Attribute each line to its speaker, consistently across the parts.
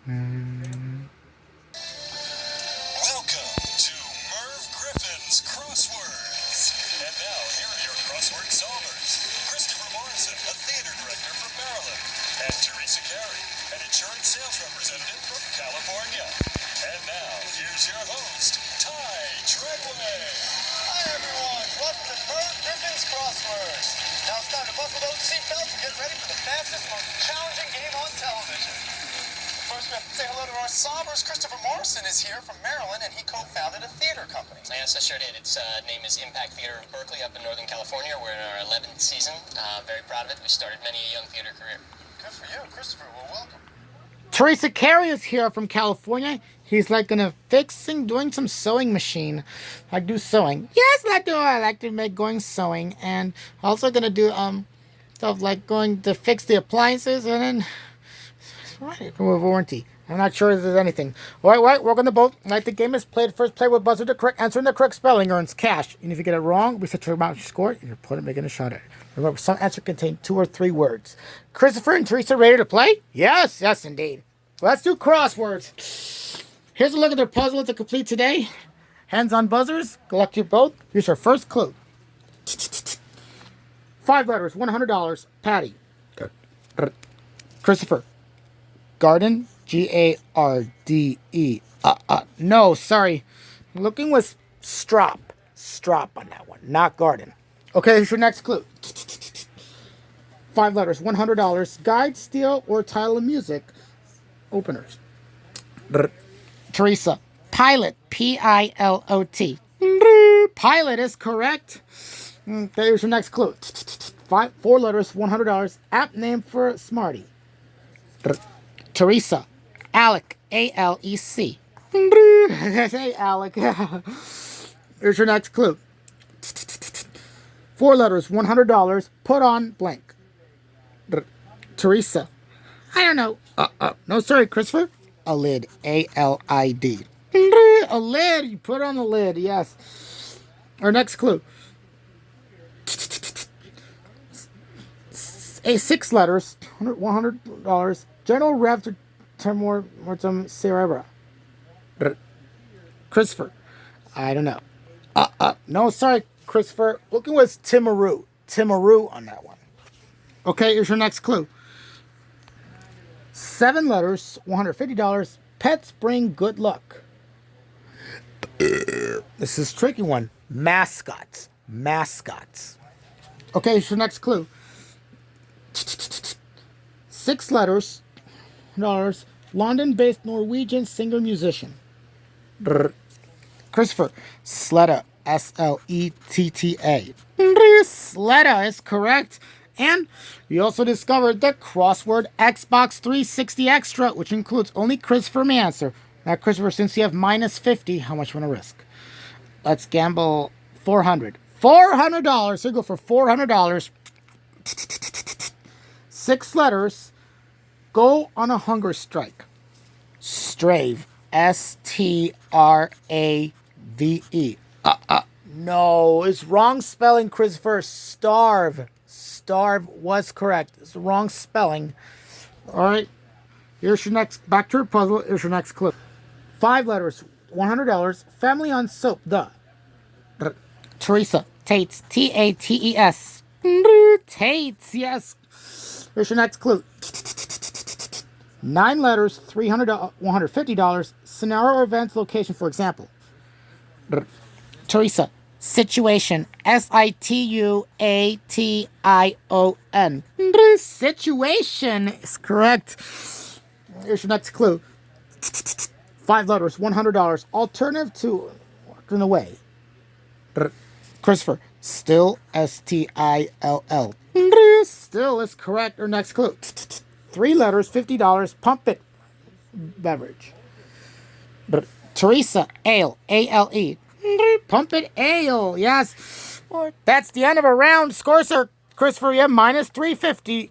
Speaker 1: Welcome to Merv Griffin's Crosswords. And now, here are your crossword solvers. Christopher Morrison, a theater director from Maryland. And Theresa Carey, an insurance sales representative from California. And now, here's your host, Ty Treadway.
Speaker 2: Hi, everyone. Welcome to Merv Griffin's Crosswords. Now it's time to buckle those seatbelts and get ready for the fastest, most challenging game on television. First, we have to say hello to our solvers. Christopher Morrison is here from Maryland, and he co-founded a theater company.
Speaker 3: Yes, I sure did. Its name is Impact Theater of Berkeley up in Northern California. We're in our 11th season. Very proud of it. We started many a young theater career.
Speaker 2: Good for you, Christopher. Well, welcome.
Speaker 4: Theresa Carey is here from California. He's like gonna doing some sewing machine. I do sewing. Yes, I like to make going sewing, and also gonna do stuff like going to fix the appliances and then with warranty. I'm not sure if there's anything. All right, welcome to both. Like the game is played, first play with buzzer. The correct answering the correct spelling earns cash. And if you get it wrong, we set your amount score and your opponent making a shot at it. Remember, some answer contain 2 or 3 words. Christopher and Theresa ready to play? Yes, indeed. Let's do crosswords. Here's a look at their puzzle to complete today. Hands on buzzers. Good luck to you both. Here's our first clue. 5 letters, $100. Patty. Christopher. Garden. Garde. No, sorry. Looking with strop. Strop on that one, not garden. Okay, here's your next clue. 5 letters, $100. Guide, steel, or title of music. Openers. Theresa. Pilot. Pilot. Pilot is correct. Okay, here's your next clue. 4 letters, $100. App name for Smarty. Theresa. Alec. Alec. Hey, Alec. Here's your next clue. 4 letters, $100. Put on blank. Theresa. I don't know. No, sorry, Christopher. A lid. A-L-I-D. A lid. You put on the lid, yes. Our next clue. 6 letters, $100. General Rev Mortem Cerebra. Christopher. I don't know. No, sorry, Christopher. Looking was Timaroo. Timaroo on that one. Okay, here's your next clue. 7 letters, $150. Pets bring good luck. This is a tricky one. Mascots. Mascots. Okay, here's your next clue. 6 letters, $100. London-based Norwegian singer-musician. Christopher. Sletta. S-L-E-T-T-A. Sletta is correct. And we also discovered the crossword Xbox 360 Extra, which includes only Christopher may answer. Now, Christopher, since you have minus 50, how much you want to risk? Let's gamble $400. $400. So go for $400. 6 letters. Go on a hunger strike. Strave. S-T-R-A-V-E. No, it's wrong spelling, Christopher. Starve. Starve was correct. It's the wrong spelling. All right. Here's your next. Back to your puzzle. Here's your next clue. 5 letters. $100. Family on soap. Duh. Theresa. Tates. T-A-T-E-S. Tates. Yes. Here's your next clue. 9 letters. $150. Scenario or events. Location. For example. Theresa. Situation. S-I-T-U-A-T-I-O-N. Situation is correct. Here's your next clue. 5 letters, $100. Alternative to walking away. Christopher. Still. S-T-I-L-L. Still is correct. Your next clue. 3 letters, $50. Pump it. Beverage. Theresa. Ale. A-L-E. Pump it ale, yes. That's the end of a round. Score, sir. Christopher, you have minus 350.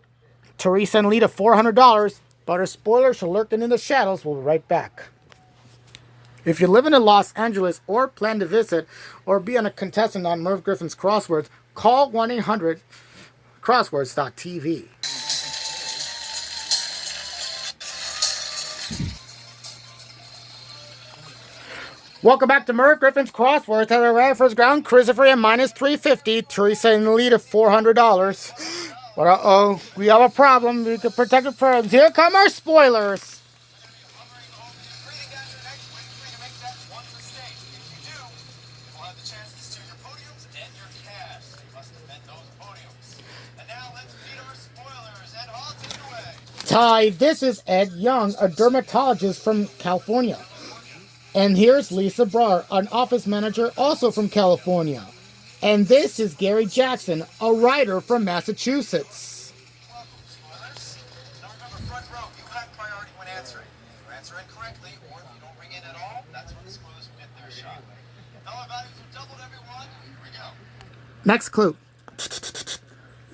Speaker 4: Theresa and Lita, $400. But our spoilers are lurking in the shadows. We'll be right back. If you're living in Los Angeles or plan to visit or be a contestant on Merv Griffin's Crosswords, call 1-800-Crosswords.tv. Welcome back to Merv Griffin's Crosswords. At our very first ground, Christopher at minus 350. Theresa in the lead of $400. But uh-oh, we have a problem. We can protect the probes. Here come our spoilers.
Speaker 2: Hovering over your breathing down your neck, wait for you to make that one mistake. If you do, you'll have the chance to steal your podiums and your cash. You must defend those podiums. And now let's meet our spoilers. Ed Hall, take it away.
Speaker 4: Ty, this is Ed Young, a dermatologist from California. And here's Lisa Brar, an office manager also from California. And this is Gary Jackson, a writer from Massachusetts.
Speaker 2: Welcome, spoilers. Now remember, front row, you have priority when answering. If you answer incorrectly, or if you don't ring in at all, that's when the spoilers will get their shot. Dollar values are doubled, everyone. Here we go.
Speaker 4: Next clue.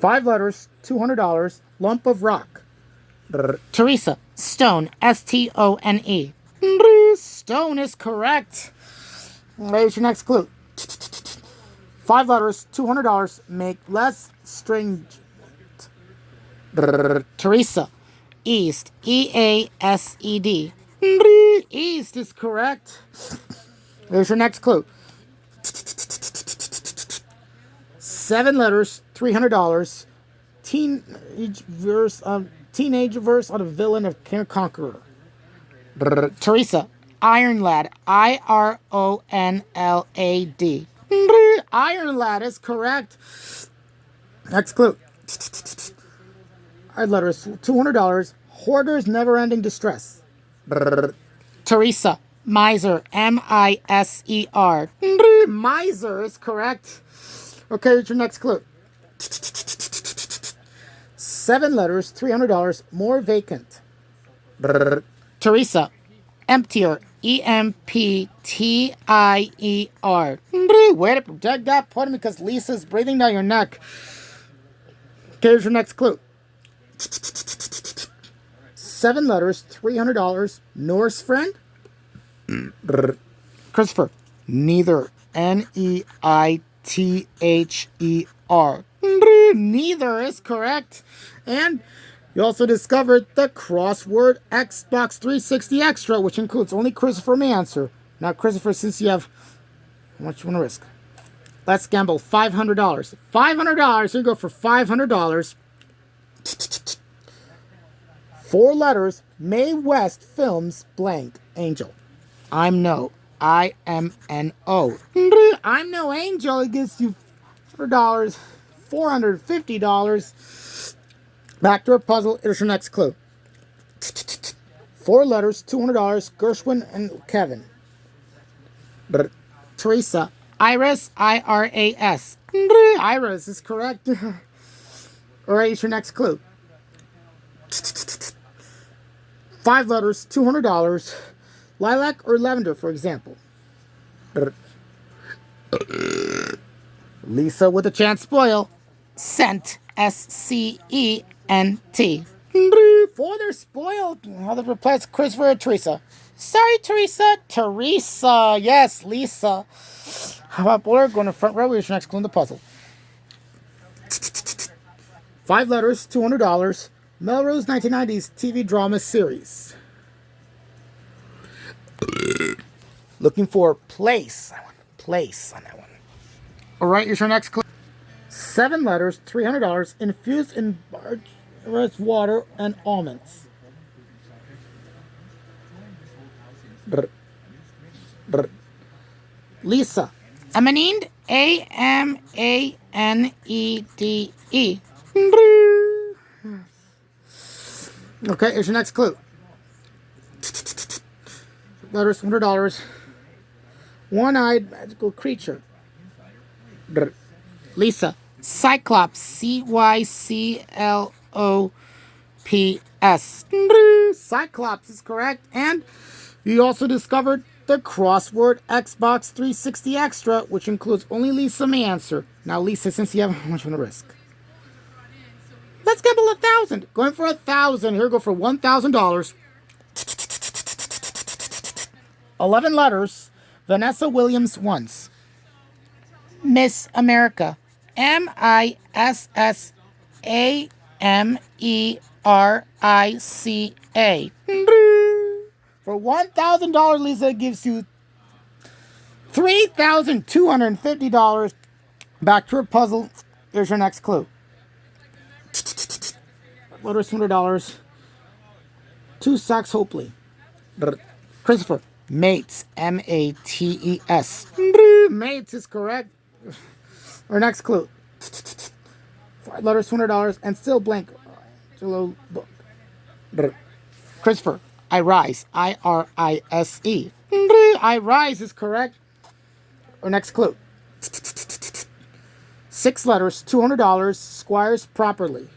Speaker 4: 5 letters, $200, lump of rock. Theresa, stone, S-T-O-N-E. Stone is correct. Raise your next clue. 5 letters, $200, make less stringent. Theresa, east, E-A-S-E-D. East is correct. Here's your next clue. 7 letters, $300. Teenage verse on a villain of King Conqueror. Theresa, Iron Lad, I-R-O-N-L-A-D. Iron Lad is correct. Next clue. 5 letters, $200. Hoarder's never-ending distress. Theresa, miser, M-I-S-E-R. Miser is correct. Okay, here's your next clue. 7 letters, $300, more vacant. Theresa, emptier, E-M-P-T-I-E-R. Way to protect that point because Lisa's breathing down your neck. Okay, here's your next clue. 7 letters, $300, Norse friend. Christopher, neither, N-E-I-T-H-E-R. Neither is correct. And you also discovered the crossword Xbox 360 Extra, which includes only Christopher may answer. Now, Christopher, since you have... How much you want to risk? Let's gamble $500. $500. Here you go for $500. 4 letters. May West Films blank. Angel. I'm no. I-M-N-O. I'm no angel. It gives you $400. $450. Back to our puzzle. Here's your next clue. 4 letters, $200, Gershwin and Kevin. Theresa, Iris, I-R-A-S. Iris is correct. Alright, here's your next clue. 5 letters, $200, lilac or lavender, for example. Lisa with a chance spoil. Scent, S-C-E-N-T. For their spoiled. How to replace Christopher or Theresa. Sorry, Theresa. Theresa. Yes, Lisa. How about Blair going to front row? Here's your next clue in the puzzle. 5 letters, $200. Melrose 1990s TV drama series. Looking for place. I want place on that one. Alright, here's your next clue. 7 letters, $300, infused in barge water and almonds. Lisa. Amanede, A-M-A-N-E-D-E. Okay, here's your next clue. Letters, $100. One-eyed magical creature. Lisa. Cyclops, C-Y-C-L-O-P-S. Cyclops is correct. And you also discovered the crossword Xbox 360 Extra, which includes only Lisa may answer. Now, Lisa, since you have how much you want to risk? Let's gamble 1,000. Going for 1,000. Here we go for $1,000. 11 letters. Vanessa Williams once. Miss America. M-I-S-S-A-M-E-R-I-C-A. For $1,000, Lisa gives you $3,250. Back to a puzzle. Here's your next clue. Letters, $200. 2 socks, hopefully. Christopher. Mates. Mates. Mates is correct. Our next clue. 5 letters, $200, and still blank. Christopher. I rise. I-R-I-S-E. I rise is correct. Our next clue. 6 letters, $200. Squires property.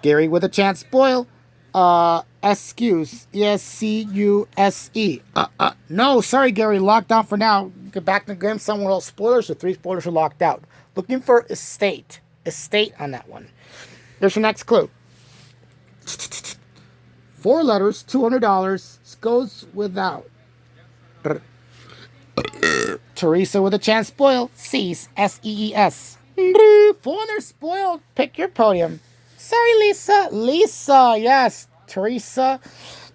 Speaker 4: Gary with a chance. Spoil. Excuse. E-S-C-U-S-E. No, sorry, Gary. Locked down for now. Get back to the game somewhere else. Spoilers. The 3 spoilers are locked out. Looking for estate. Estate on that one. There's your next clue. 4 letters, $200. Goes without. Theresa with a chance. Spoil. Cease. S-E-E-S. 4 they're spoiled. Pick your podium. Sorry, Lisa. Lisa, yes. Theresa.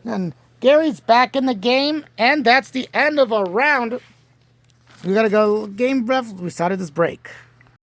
Speaker 4: And Gary's back in the game. And that's the end of a round. We gotta go game, Rev. We started this break.